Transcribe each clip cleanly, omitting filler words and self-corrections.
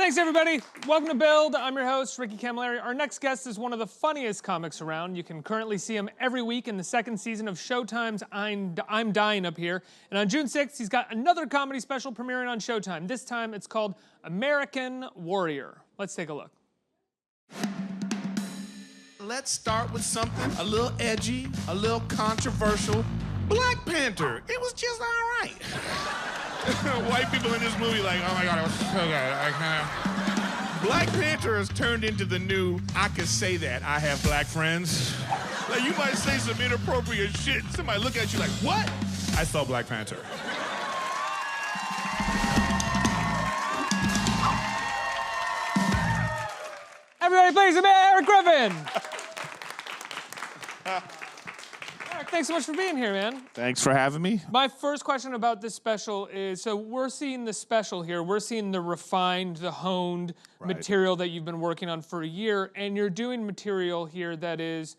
Thanks, everybody. Welcome to Build. I'm your host, Ricky Camilleri. Our next guest is one of the funniest comics around. You can currently see him every week in the second season of Showtime's I'm Dying Up Here. And on June 6th, he's got another comedy special premiering on Showtime. This time, it's called AmERIKan Warrior. Let's take a look. Let's start with something a little edgy, a little controversial. Black Panther. It was just all right. White people in this movie like, oh my God, it was so good. Black Panther has turned into the new, I can say that, I have black friends. Like, you might say some inappropriate shit, and somebody look at you like, what? I saw Black Panther. Everybody please admit Erik Griffin. Erik, thanks so much for being here, man. Thanks for having me. My first question about this special is, so we're seeing the special here, we're seeing the refined, the honed material that you've been working on for a year, and you're doing material here that is,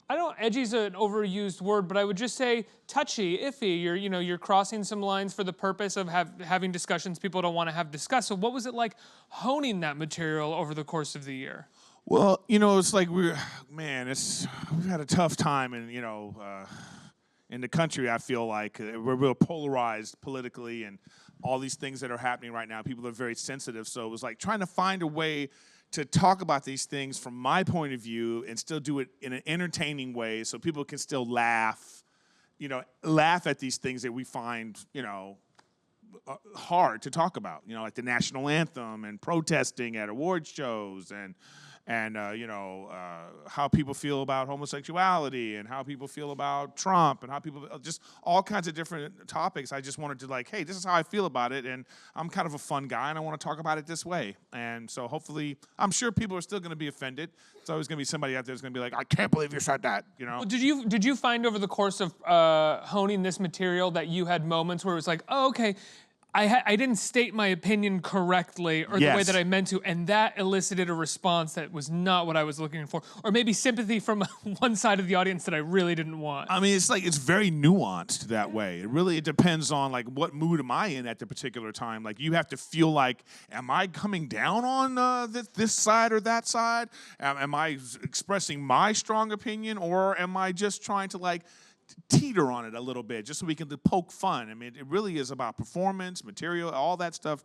I don't know, edgy's an overused word, but I would just say touchy, iffy. You're crossing some lines for the purpose of having discussions people don't want to have discussed. So what was it like honing that material over the course of the year? Well, it's like we've had a tough time, and in the country, I feel like we're real polarized politically, and all these things that are happening right now, people are very sensitive. So it was like trying to find a way to talk about these things from my point of view and still do it in an entertaining way, so people can still laugh at these things that we find, hard to talk about. Like the national anthem and protesting at award shows and how people feel about homosexuality and how people feel about Trump and how people, just all kinds of different topics. I just wanted to like, hey, this is how I feel about it, and I'm kind of a fun guy, and I want to talk about it this way. And so hopefully, I'm sure people are still going to be offended. It's always going to be somebody out there who's going to be like, I can't believe you said that, Well, did you find over the course of honing this material that you had moments where it was like, oh, okay, I didn't state my opinion correctly or the way that I meant to, and that elicited a response that was not what I was looking for, or maybe sympathy from one side of the audience that I really didn't want? I mean, it's very nuanced that way. It depends on like what mood am I in at the particular time. Like you have to feel like, am I coming down on this side or that side? Am I expressing my strong opinion, or am I just trying to like teeter on it a little bit just so we can poke fun? I mean, it really is about performance, material, all that stuff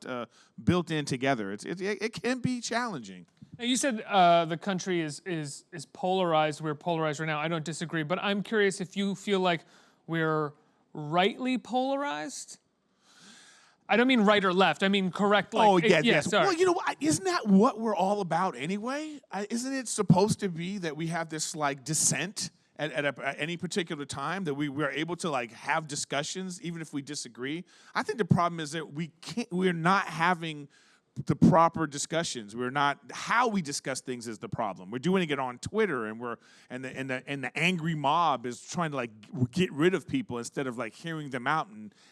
built in together. It can be challenging. Now, you said the country is polarized. We're polarized right now. I don't disagree, but I'm curious if you feel like we're rightly polarized. I don't mean right or left. I mean correct. Like, yes. Sorry. Well, isn't that what we're all about anyway? Isn't it supposed to be that we have this like dissent at any particular time, that we're able to like have discussions even if we disagree? I think the problem is that we're not having the proper discussions. How we discuss things is the problem. We're doing it on Twitter, and the angry mob is trying to like get rid of people instead of like hearing them out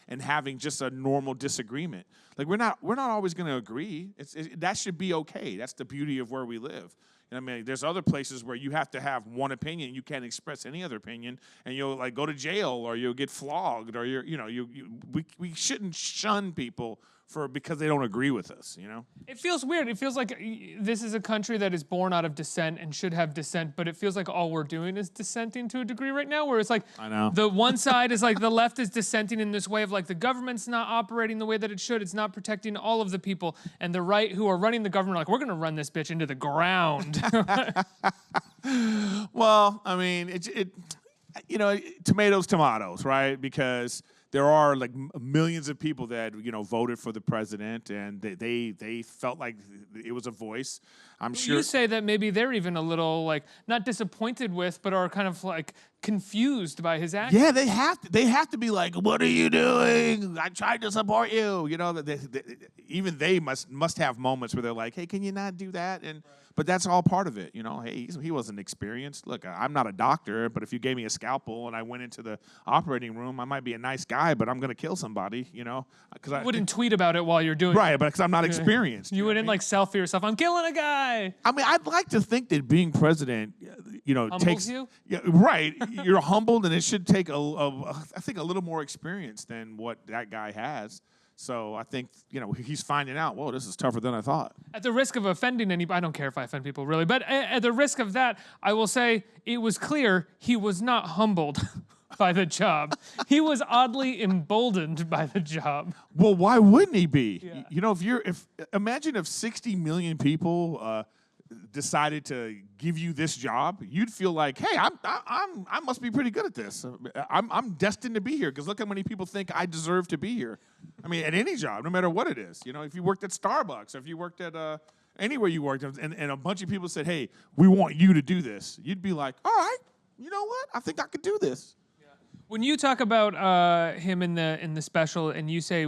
and having just a normal disagreement. Like we're not always going to agree. That should be okay. That's the beauty of where we live. I mean, there's other places where you have to have one opinion. You can't express any other opinion, and you'll like go to jail, or you'll get flogged, or we shouldn't shun people because they don't agree with us. It feels weird. It feels like this is a country that is born out of dissent and should have dissent, but it feels like all we're doing is dissenting to a degree right now, where it's like the one side is like the left is dissenting in this way of like the government's not operating the way that it should. It's not protecting all of the people, and the right who are running the government are like, we're going to run this bitch into the ground. Well, I mean, tomatoes, right? Because there are like millions of people that voted for the president, and they felt like it was a voice. I'm sure you say that maybe they're even a little like not disappointed with, but are kind of like confused by his actions. Yeah, they have to be like, what are you doing? I tried to support you. Even they must have moments where they're like, hey, can you not do that? But that's all part of it. Hey, he wasn't experienced. Look, I'm not a doctor, but if you gave me a scalpel and I went into the operating room, I might be a nice guy, but I'm going to kill somebody, because I wouldn't tweet about it while you're doing it. Right, but because I'm not experienced. You wouldn't like selfie yourself, I'm killing a guy. I mean, I'd like to think that being president, Humbles takes you? Yeah, right. You're humbled, and it should take I think a little more experience than what that guy has So I think, he's finding out, whoa, this is tougher than I thought. At the risk of offending anybody, I don't care if I offend people really, but at the risk of that, I will say it was clear he was not humbled by the job. He was oddly emboldened by the job. Well, why wouldn't he be? Yeah. Imagine if 60 million people decided to give you this job, you'd feel like, hey, I must be pretty good at this. I'm destined to be here because look how many people think I deserve to be here. I mean, at any job, no matter what it is. If you worked at Starbucks or if you worked at anywhere you worked, and a bunch of people said, hey, we want you to do this, you'd be like, all right, you know what? I think I could do this. When you talk about him in the special, and you say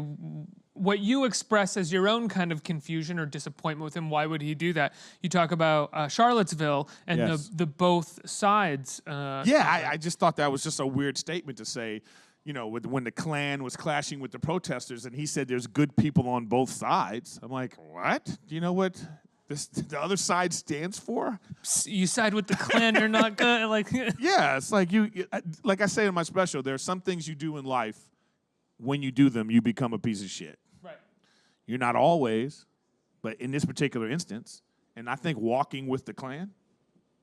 what you express as your own kind of confusion or disappointment with him, why would he do that? You talk about Charlottesville and Yes. the both sides. I just thought that was just a weird statement to say, when the Klan was clashing with the protesters, and he said there's good people on both sides. I'm like, what? Do you know what the other side stands for? You side with the Klan, you're not good. Yeah, it's like like I say in my special, there are some things you do in life, when you do them, you become a piece of shit. Right. You're not always, but in this particular instance, and I think walking with the Klan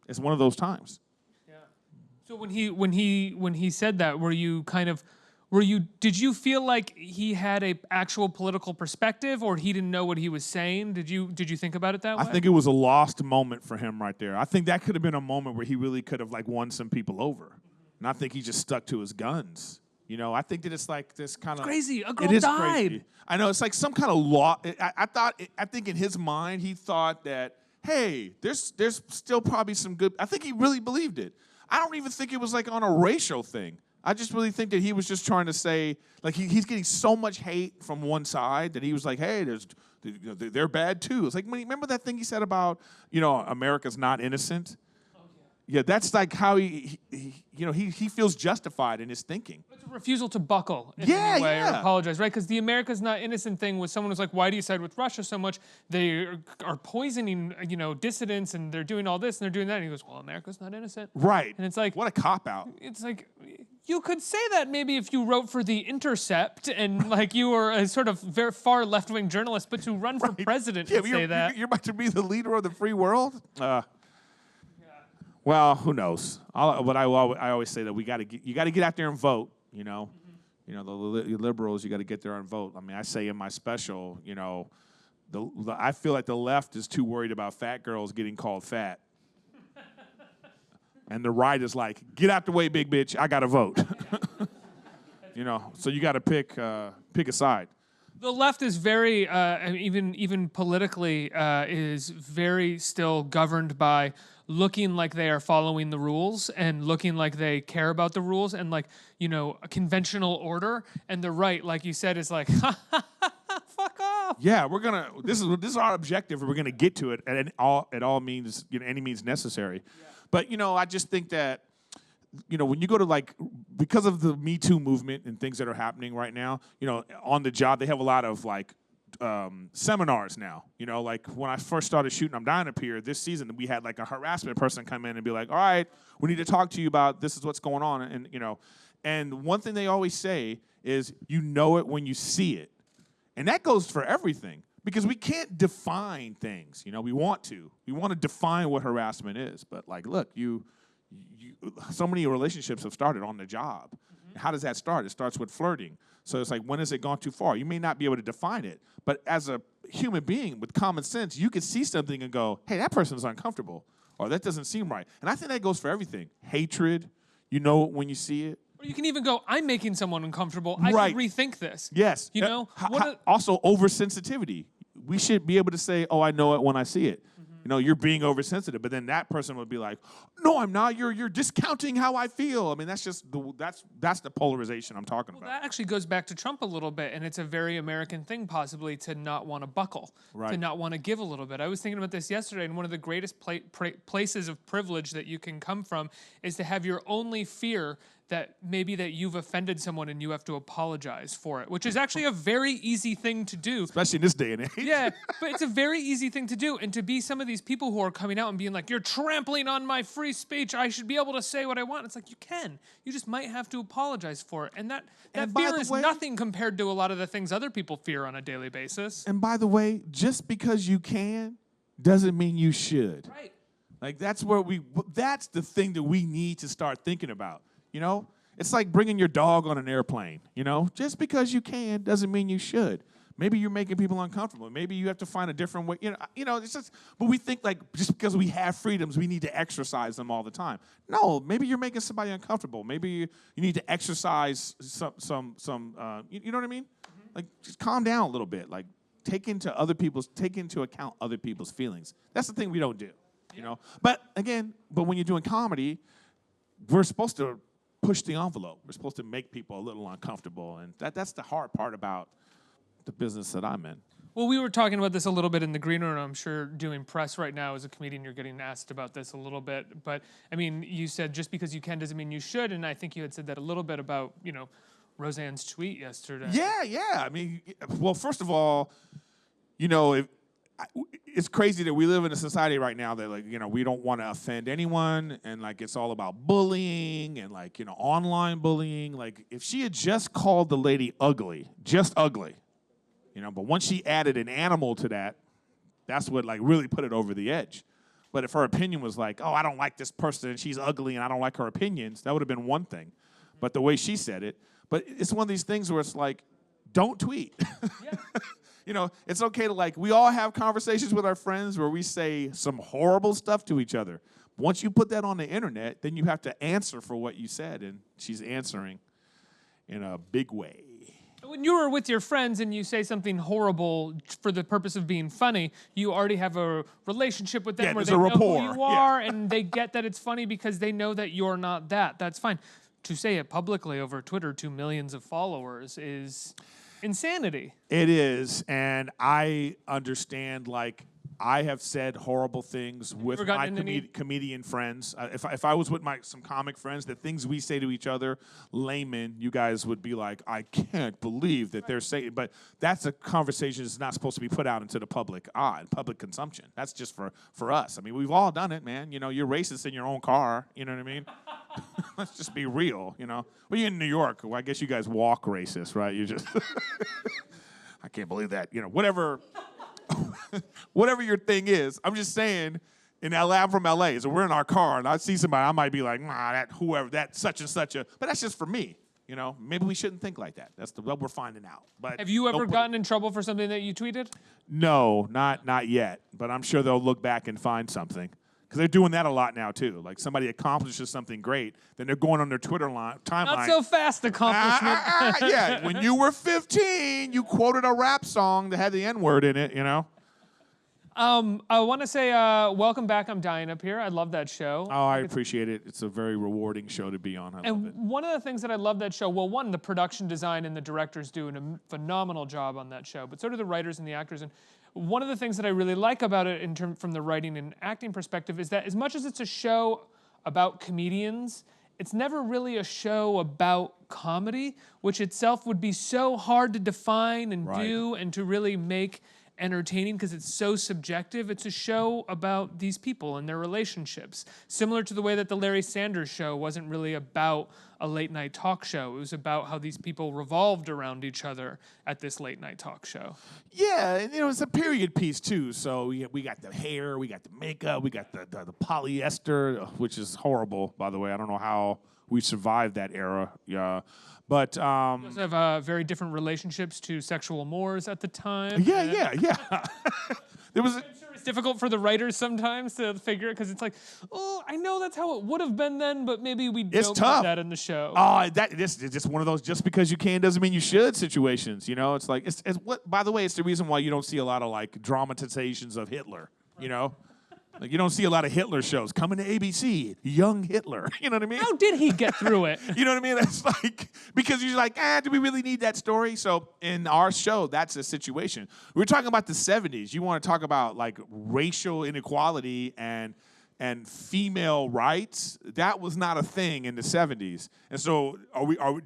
is one of those times. Yeah. So when he said that, did you feel like he had a actual political perspective, or he didn't know what he was saying? Did you think about it that way? I think it was a lost moment for him right there. I think that could have been a moment where he really could have won some people over. And I think he just stuck to his guns. I think that it's like this kind of crazy. A girl it is died. Crazy. I know, it's like some kind of law. I think in his mind he thought that, hey, there's still probably some good. I think he really believed it. I don't even think it was like on a racial thing. I just really think that he was just trying to say, like, he's getting so much hate from one side that he was like, hey, they're bad too. It's like, remember that thing he said about, America's not innocent? Yeah, that's like how he feels justified in his thinking. It's a refusal to buckle in any way or Yeah. apologize, right? Because the America's not innocent thing was someone was like, why do you side with Russia so much? They are poisoning, dissidents, and they're doing all this and they're doing that. And he goes, well, America's not innocent. Right. And it's like, what a cop-out. it's like, you could say that maybe if you wrote for The Intercept and like you were a sort of very far left-wing journalist, but to run for president and say that. You're about to be the leader of the free world? Well, who knows? But I always say that you got to get out there and vote. The liberals, you got to get there and vote. I mean, I say in my special, I feel like the left is too worried about fat girls getting called fat, and the right is like, get out the way, big bitch. I got to vote. So you got to pick a side. The left is very, even politically, is very still governed by looking like they are following the rules and looking like they care about the rules and a conventional order. And the right, like you said, is like, ha, ha, ha, ha, fuck off. Yeah, this is our objective. We're gonna get to it at all means, any means necessary. Yeah. But I just think that when you go to because of the Me Too movement and things that are happening right now, on the job they have a lot of seminars now. Like when I first started shooting I'm Dying Up Here this season, we had a harassment person come in and be like, all right, we need to talk to you about this is what's going on. And one thing they always say is it when you see it. And that goes for everything because we can't define things. We want to define what harassment is. But look, so many relationships have started on the job. Mm-hmm. How does that start? It starts with flirting. So it's like, when has it gone too far? You may not be able to define it, but as a human being with common sense, you can see something and go, hey, that person is uncomfortable, or that doesn't seem right. And I think that goes for everything. Hatred, when you see it. Or you can even go, I'm making someone uncomfortable. I Right. should rethink this. Yes. Also, oversensitivity. We should be able to say, oh, I know it when I see it. You're being oversensitive, but then that person would be like, no, I'm not. You're discounting how I feel. I mean, that's just that's the polarization I'm talking about. That actually goes back to Trump a little bit, and it's a very American thing, possibly, to not want to buckle, right. to not want to give a little bit. I was thinking about this yesterday, and one of the greatest places of privilege that you can come from is to have your only fear that maybe that you've offended someone and you have to apologize for it, which is actually a very easy thing to do. Especially in this day and age. Yeah, but it's a very easy thing to do. And to be some of these people who are coming out and being like, you're trampling on my free speech, I should be able to say what I want. It's like, you can. You just might have to apologize for it. And that fear is nothing compared to a lot of the things other people fear on a daily basis. And by the way, just because you can doesn't mean you should. Right. Like that's the thing that we need to start thinking about. You know, it's like bringing your dog on an airplane. You know, just because you can doesn't mean you should. Maybe you're making people uncomfortable. Maybe you have to find a different way. You know, it's just. But we think like just because we have freedoms, we need to exercise them all the time. No, maybe you're making somebody uncomfortable. Maybe you need to exercise some. You know what I mean? Mm-hmm. Like just calm down a little bit. Like take into account other people's feelings. That's the thing we don't do. You know. But again, when you're doing comedy, we're supposed to push the envelope. We're supposed to make people a little uncomfortable, and that's the hard part about the business that I'm in. Well, we were talking about this a little bit in the green room. I'm sure doing press right now as a comedian, you're getting asked about this a little bit. But I mean, you said just because you can doesn't mean you should, and I think you had said that a little bit about Roseanne's tweet yesterday. Yeah. I mean, well, first of all, it's crazy that we live in a society right now that we don't want to offend anyone, and it's all about bullying and online bullying. Like if she had just called the lady ugly, just ugly, but once she added an animal to that, that's what really put it over the edge. But if her opinion was like, oh, I don't like this person and she's ugly and I don't like her opinions, that would have been one thing. But the way she said it, but it's one of these things where it's like, don't tweet. Yeah. It's okay to we all have conversations with our friends where we say some horrible stuff to each other. Once you put that on the internet, then you have to answer for what you said, and she's answering in a big way. When you were with your friends and you say something horrible for the purpose of being funny, you already have a relationship with them where they know who you are, and they get that it's funny because they know that you're not that. That's fine. To say it publicly over Twitter to millions of followers is insanity. It is, and I understand, I have said horrible things with my comedian friends. If I was with some comic friends, the things we say to each other, laymen, you guys would be like, I can't believe that they're saying, but that's a conversation that's not supposed to be put out into the public public consumption. That's just for us. I mean, we've all done it, man. You're racist in your own car, you know what I mean? Let's just be real, Well, you're in New York. Well, I guess you guys walk racist, right? You just, I can't believe that, whatever your thing is. I'm just saying, in LA, I'm from LA, so we're in our car, and I see somebody, I might be like, that's such and such but that's just for me, Maybe we shouldn't think like that. That's what we're finding out. But have you ever gotten in trouble for something that you tweeted? No, not yet, but I'm sure they'll look back and find something. Because they're doing that a lot now, too. Like, somebody accomplishes something great, then they're going on their Twitter timeline. Not so fast accomplishment. Yeah, when you were 15, you quoted a rap song that had the N-word in it, I want to say welcome back. I'm dying up here. I love that show. Oh, I appreciate it. It's a very rewarding show to be on. I love it. One of the things that I love that show, well, one, the production design and the directors do a phenomenal job on that show, but so do the writers and the actors. And one of the things that I really like about it from the writing and acting perspective is that as much as it's a show about comedians, it's never really a show about comedy, which itself would be so hard to define and do and to really make entertaining because it's so subjective. It's a show about these people and their relationships, similar to the way that the Larry Sanders Show wasn't really about a late night talk show. It was about how these people revolved around each other at this late night talk show. Yeah, and it's a period piece too. So we got the hair, we got the makeup, we got the polyester, which is horrible, by the way. I don't know how we survived that era. Yeah. But you also have very different relationships to sexual mores at the time. Yeah. There was. I'm sure it's difficult for the writers sometimes to figure it because it's like, oh, I know that's how it would have been then, but maybe we don't put that in the show. Oh, this is just one of those just because you can doesn't mean you should situations. It's like it's what. By the way, it's the reason why you don't see a lot of dramatizations of Hitler. You don't see a lot of Hitler shows coming to ABC. Young Hitler, you know what I mean? How did he get through it? You know what I mean? That's because you're like, do we really need that story? So in our show, that's a situation. We're talking about the 70s. You want to talk about racial inequality and and female rights, that was not a thing in the 70s. And so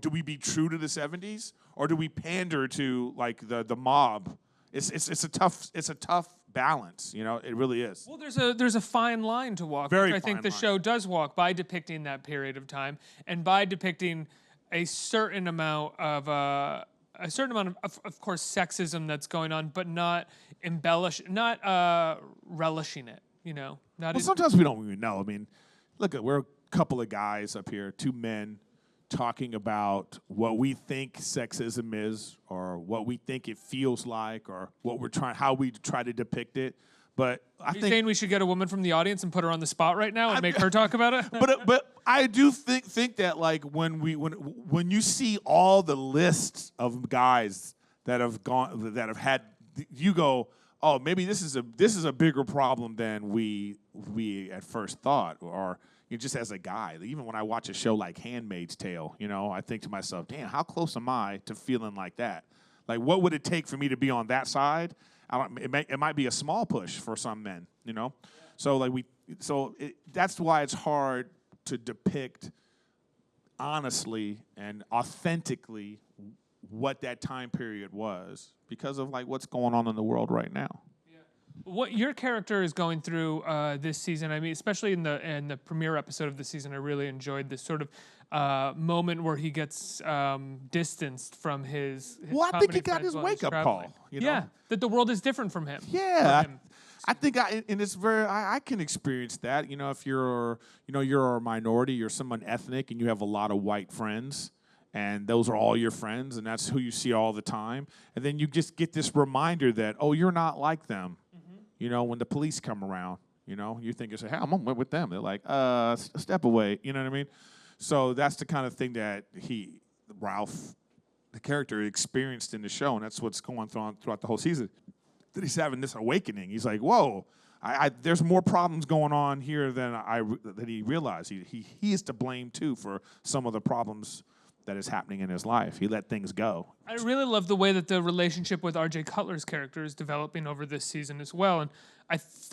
do we be true to the 70s, or do we pander to like the mob? It's a tough balance, you know. It really is. Well, there's a fine line to walk, Very which I think fine the line. show does walk by depicting that period of time and by depicting a certain amount of of course, sexism that's going on, but not relishing it. You know, not. Well, sometimes we don't even know. I mean, look, we're a couple of guys up here, two men, talking about what we think sexism is, or what we think it feels like, or how we try to depict it. But I think saying we should get a woman from the audience and put her on the spot right now and make her talk about it. but I do think that like when you see all the lists of guys that have had, you go, oh, maybe this is a bigger problem than we at first thought, or just as a guy. Even when I watch a show like Handmaid's Tale, you know, I think to myself, damn, how close am I to feeling like that? Like, what would it take for me to be on that side? It might be a small push for some men, you know. So that's why it's hard to depict honestly and authentically what that time period was, because of like what's going on in the world right now. What your character is going through this season, I mean, especially in the premiere episode of the season, I really enjoyed this sort of moment where he gets distanced from his well, I think he comedy got friends his while he's wake-up traveling. call. You know? Yeah, that the world is different from him. Yeah, from him. I think and it's I can experience that. You know, if you're a minority, you're someone ethnic, and you have a lot of white friends, and those are all your friends, and that's who you see all the time, and then you just get this reminder that, oh, you're not like them. You know, when the police come around, you know, you think, hey, I'm with them. They're like, step away. You know what I mean? So that's the kind of thing that Ralph, the character, experienced in the show, and that's what's going on throughout the whole season. That he's having this awakening. He's like, whoa, there's more problems going on here than he realized. He is to blame, too, for some of the problems that is happening in his life. He let things go. I really love the way that the relationship with R.J. Cutler's character is developing over this season as well. And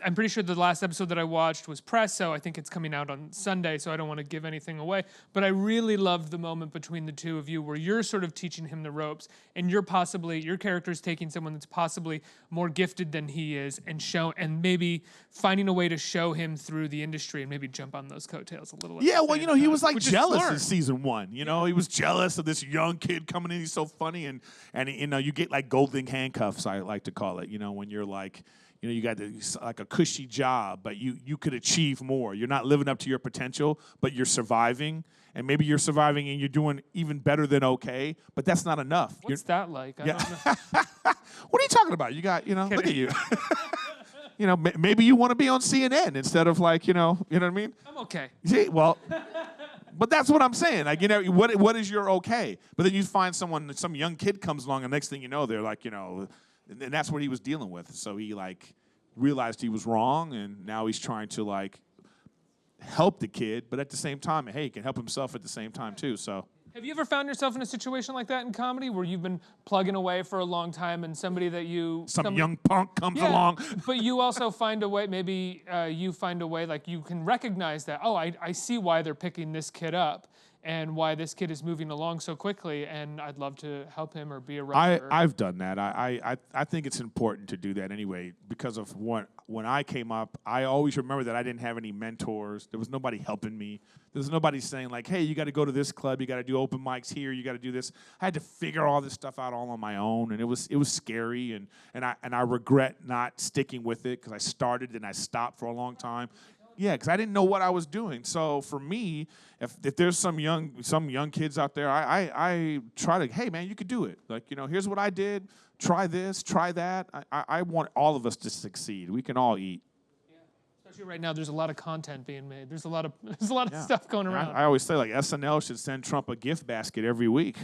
I'm pretty sure the last episode that I watched was press, so I think it's coming out on Sunday, so I don't want to give anything away. But I really loved the moment between the two of you where you're sort of teaching him the ropes, and your character's taking someone that's possibly more gifted than he is, and maybe finding a way to show him through the industry and maybe jump on those coattails a little. Yeah, well, you know, he was like jealous in in season 1. You know, he was jealous of this young kid coming in. He's so funny, and you know, you get like golden handcuffs, I like to call it. You know, when you're like, you know, you got like a cushy job, but you could achieve more. You're not living up to your potential, but you're surviving. And maybe you're surviving and you're doing even better than okay, but that's not enough. What's that like? I don't know. What are you talking about? You got, you know, look at you. You know, maybe you want to be on CNN instead of like, you know what I mean? I'm okay. See, well, but that's what I'm saying. Like, you know, what is your okay? But then you find some young kid comes along, and next thing you know, they're like, you know, and that's what he was dealing with. So he like realized he was wrong, and now he's trying to like help the kid, but at the same time, hey, he can help himself at the same time too. So. Have you ever found yourself in a situation like that in comedy where you've been plugging away for a long time and somebody that some young punk comes along, but you also find a way, maybe you find a way like you can recognize that, oh, I see why they're picking this kid up and why this kid is moving along so quickly, and I'd love to help him or be a writer. I've done that. I think it's important to do that anyway, because of when I came up, I always remember that I didn't have any mentors. There was nobody helping me. There was nobody saying like, hey, you got to go to this club, you got to do open mics here, you got to do this. I had to figure all this stuff out all on my own, and it was scary, and I regret not sticking with it, because I started and I stopped for a long time. Yeah, because I didn't know what I was doing. So for me, if there's some young kids out there, I try to, hey man, you could do it. Like, you know, here's what I did. Try this, try that. I want all of us to succeed. We can all eat. Yeah. Especially right now, there's a lot of content being made. There's a lot of stuff going around. I always say like SNL should send Trump a gift basket every week.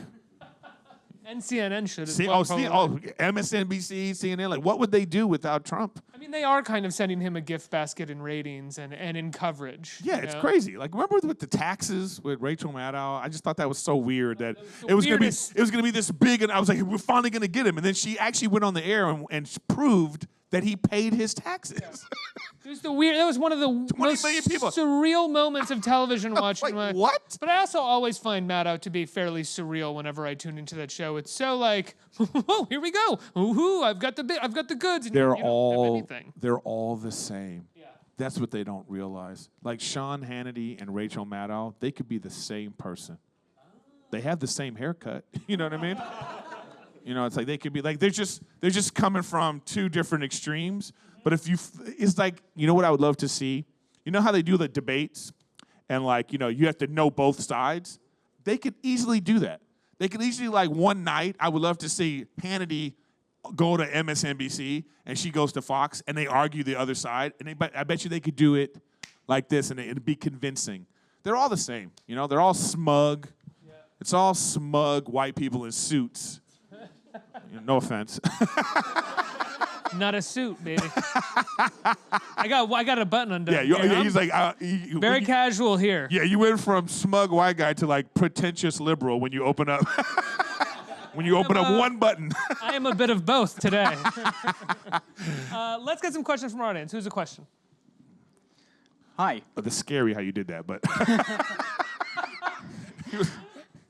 And CNN should as well. MSNBC, CNN, like what would they do without Trump? I mean, they are kind of sending him a gift basket in ratings and in coverage. Yeah, it's crazy. Like, remember with the taxes with Rachel Maddow? I just thought that was so weird that it was gonna be this big, and I was like, we're finally gonna get him. And then she actually went on the air and proved that he paid his taxes. Yeah. It was that was one of the most surreal moments of television watching. Like, what? But I also always find Matt Out to be fairly surreal whenever I tune into that show. It's so like, oh, here we go. Ooh, I've got the goods. And They're you don't have anything. they're all the same. Yeah. That's what they don't realize. Like Sean Hannity and Rachel Maddow, they could be the same person. They have the same haircut. You know what I mean? You know, it's like they could be like they're just coming from two different extremes. But it's like, you know what I would love to see? You know how they do the debates and like, you know, you have to know both sides? They could easily do that. They could easily, like, one night, I would love to see Hannity go to MSNBC and she goes to Fox and they argue the other side. And I bet you they could do it like this and it'd be convincing. They're all the same. You know, they're all smug. Yeah. It's all smug white people in suits. You know, no offense. Not a suit, baby. I got a button undone. Yeah, he's like very casual here. Yeah, you went from smug white guy to like pretentious liberal when you open up one button. I am a bit of both today. Let's get some questions from our audience. Who's a question? Hi. Oh, that's scary how you did that, but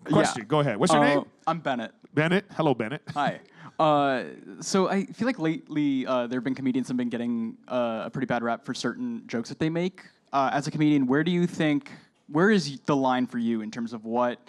question. Yeah. Go ahead. What's your name? I'm Bennett. Bennett. Hello, Bennett. Hi. So I feel like lately there have been comedians that have been getting a pretty bad rap for certain jokes that they make. As a comedian, where is the line for you in terms of what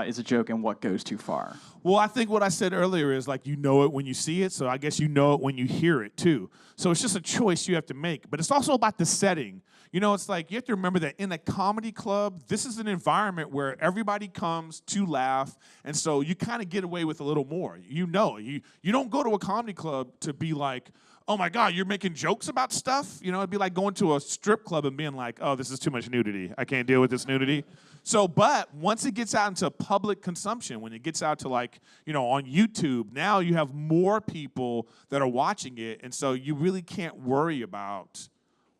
is a joke and what goes too far? Well, I think what I said earlier is like you know it when you see it, so I guess you know it when you hear it too. So it's just a choice you have to make. But it's also about the setting. You know, it's like you have to remember that in a comedy club, this is an environment where everybody comes to laugh, and so you kind of get away with a little more. You know, you don't go to a comedy club to be like, oh my God, you're making jokes about stuff? You know, it'd be like going to a strip club and being like, oh, this is too much nudity. I can't deal with this nudity. So, but once it gets out into public consumption, when it gets out to like, you know, on YouTube, now you have more people that are watching it, and so you really can't worry about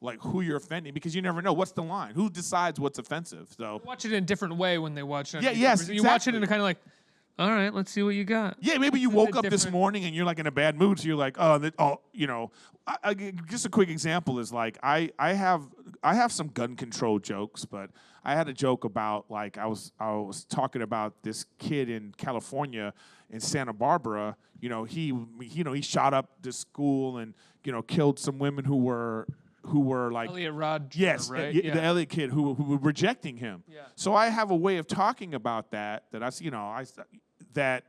like who you're offending because you never know what's the line. Who decides what's offensive? So they watch it in a different way when they watch it. Yeah, yes, you watch it in a kind of like, all right, let's see what you got. Yeah, maybe you woke up this morning and you're like in a bad mood, so you're like, you know. Just a quick example is like I have some gun control jokes, but I had a joke about like I was talking about this kid in California in Santa Barbara. You know, he shot up this school and killed some women who were like Elliot Rodger, yes, right? The Elliot kid who were rejecting him. Yeah. So I have a way of talking about that that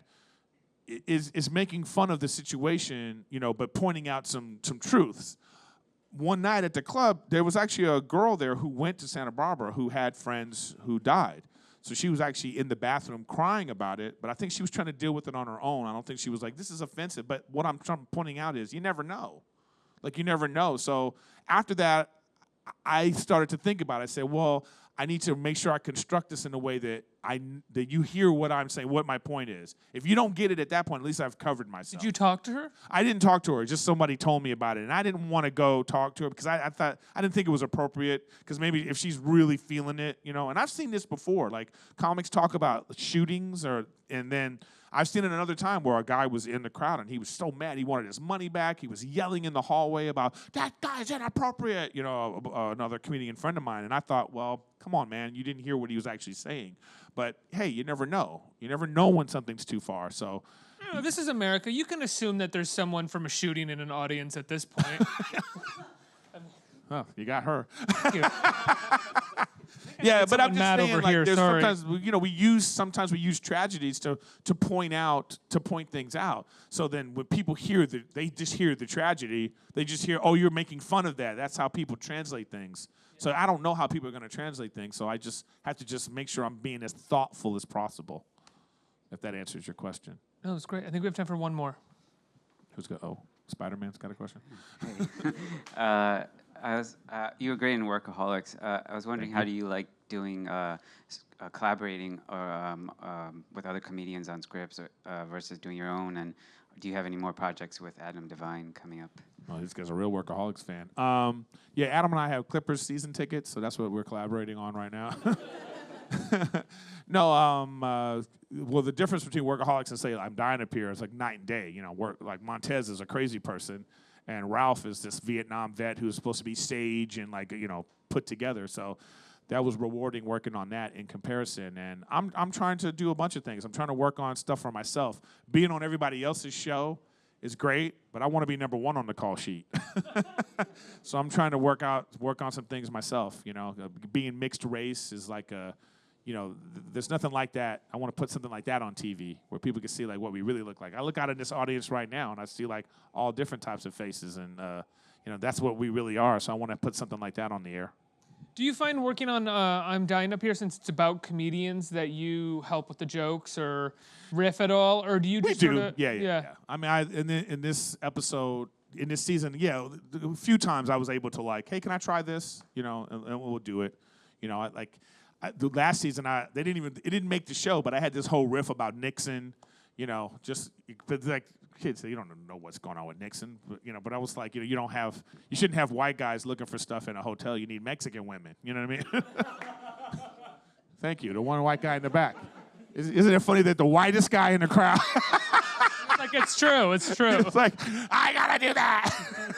is making fun of the situation, but pointing out some truths. One night at the club, there was actually a girl there who went to Santa Barbara who had friends who died. So she was actually in the bathroom crying about it, but I think she was trying to deal with it on her own. I don't think she was like, this is offensive. But what I'm pointing out is you never know. Like, you never know. So after that, I started to think about it. I said, well, I need to make sure I construct this in a way that you hear what I'm saying, what my point is. If you don't get it at that point, at least I've covered myself. Did you talk to her? I didn't talk to her. Just somebody told me about it. And I didn't want to go talk to her because I didn't think it was appropriate because maybe if she's really feeling it, And I've seen this before. Like, comics talk about shootings and then I've seen it another time where a guy was in the crowd and he was so mad he wanted his money back. He was yelling in the hallway about, that guy's inappropriate, another comedian friend of mine. And I thought, well, come on, man, you didn't hear what he was actually saying. But, hey, you never know. You never know when something's too far. So, this is America. You can assume that there's someone from a shooting in an audience at this point. Oh, you got her. Thank you. Yeah, but I'm just saying, like, there's sorry. sometimes we use tragedies to point things out. So then when people they just hear the tragedy, they just hear, oh, you're making fun of that. That's how people translate things. So I don't know how people are going to translate things. So I just have to make sure I'm being as thoughtful as possible. If that answers your question. No, that's great. I think we have time for one more. Who's got? Oh, Spider-Man's got a question. You were great in Workaholics. I was wondering, how do you like doing collaborating with other comedians on scripts versus doing your own? And do you have any more projects with Adam Devine coming up? Oh, this guy's a real Workaholics fan. Yeah, Adam and I have Clippers season tickets, so that's what we're collaborating on right now. No, well, the difference between Workaholics and say I'm Dying Up Here is like night and day. Like Montez is a crazy person. and Ralph is this Vietnam vet who's supposed to be sage and like, you know, put together. So that was rewarding working on that in comparison. And I'm trying to do a bunch of things. I'm trying to work on stuff for myself. Being on everybody else's show is great, but I want to be number one on the call sheet. So I'm trying to work on some things myself. You know, being mixed race is like a, you know, there's nothing like that. I want to put something like that on TV where people can see like what we really look like. I look out at this audience right now and I see like all different types of faces, and you know, that's what we really are. So I want to put something like that on the air. Do you find working on I'm Dying Up Here, since it's about comedians, that you help with the jokes or riff at all, or do you just sort of... Yeah. I mean, in this episode, in this season, yeah, a few times I was able to like, hey, can I try this? You know, and we'll do it. You know, the last season, it didn't make the show, but I had this whole riff about Nixon. You know, just like kids, you don't know what's going on with Nixon. But, you know, but I was like, you know, you shouldn't have white guys looking for stuff in a hotel. You need Mexican women. You know what I mean? Thank you. The one white guy in the back. Isn't it funny that the whitest guy in the crowd? Like, it's true. It's true. It's like, I gotta do that.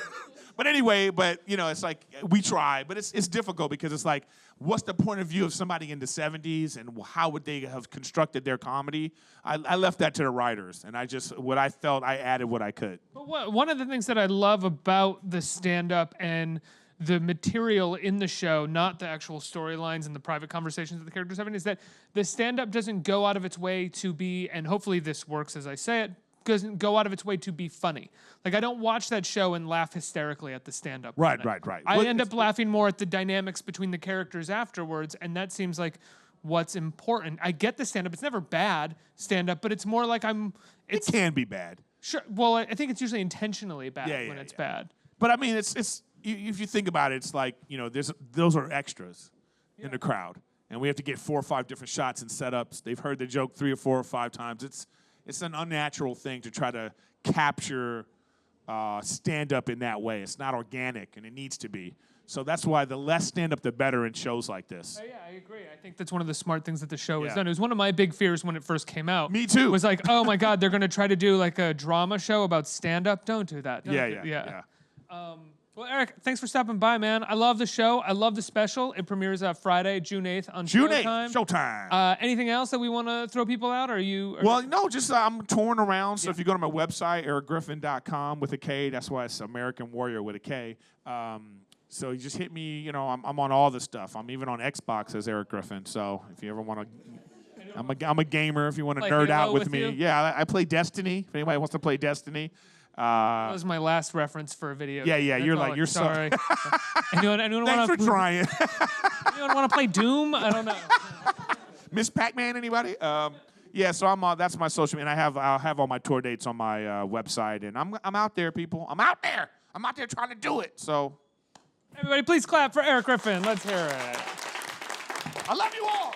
But anyway, you know, it's like we try, but it's difficult because it's like, what's the point of view of somebody in the 70s and how would they have constructed their comedy? I left that to the writers, and what I felt, I added what I could. But one of the things that I love about the stand-up and the material in the show, not the actual storylines and the private conversations that the characters have, is that the stand-up doesn't go out of its way to be, and hopefully this works as I say it, doesn't go out of its way to be funny. Like, I don't watch that show and laugh hysterically at the stand-up. Right. I end up laughing more at the dynamics between the characters afterwards, and that seems like what's important. I get the stand-up. It's never bad stand-up, but it's more like it can be bad. Sure. Well, I think it's usually intentionally bad when it's bad. But I mean, it's if you think about it, it's like, you know, those are extras in the crowd, and we have to get 4 or 5 different shots and setups. They've heard the joke 3 or 4 or 5 times. It's an unnatural thing to try to capture stand-up in that way. It's not organic, and it needs to be. So that's why the less stand-up, the better in shows like this. Yeah, I agree. I think that's one of the smart things that the show has done. It was one of my big fears when it first came out. Me too. Was like, oh my God, they're going to try to do like a drama show about stand-up. Don't do that. Yeah. Well, Erik, thanks for stopping by, man. I love the show. I love the special. It premieres Friday, June 8th on Showtime. Showtime. Anything else that we want to throw people out? Well, no, just I'm touring around. So if you go to my website, erikgriffin.com with a K, that's why it's AmERIKan Warrior with a K. So you just hit me. You know, I'm on all the stuff. I'm even on Xbox as Erik Griffin. So if you ever want to, I'm a gamer. If you want to nerd out with me, yeah, I play Destiny. If anybody wants to play Destiny. That was my last reference for a video. Yeah, you're sorry. anyone Thanks for trying. Anyone want to play Doom? I don't know. Miss Pac-Man, anybody? Yeah, so that's my social media. And I'll have all my tour dates on my website, and I'm out there, people. I'm out there trying to do it. So, everybody, please clap for Erik Griffin. Let's hear it. I love you all.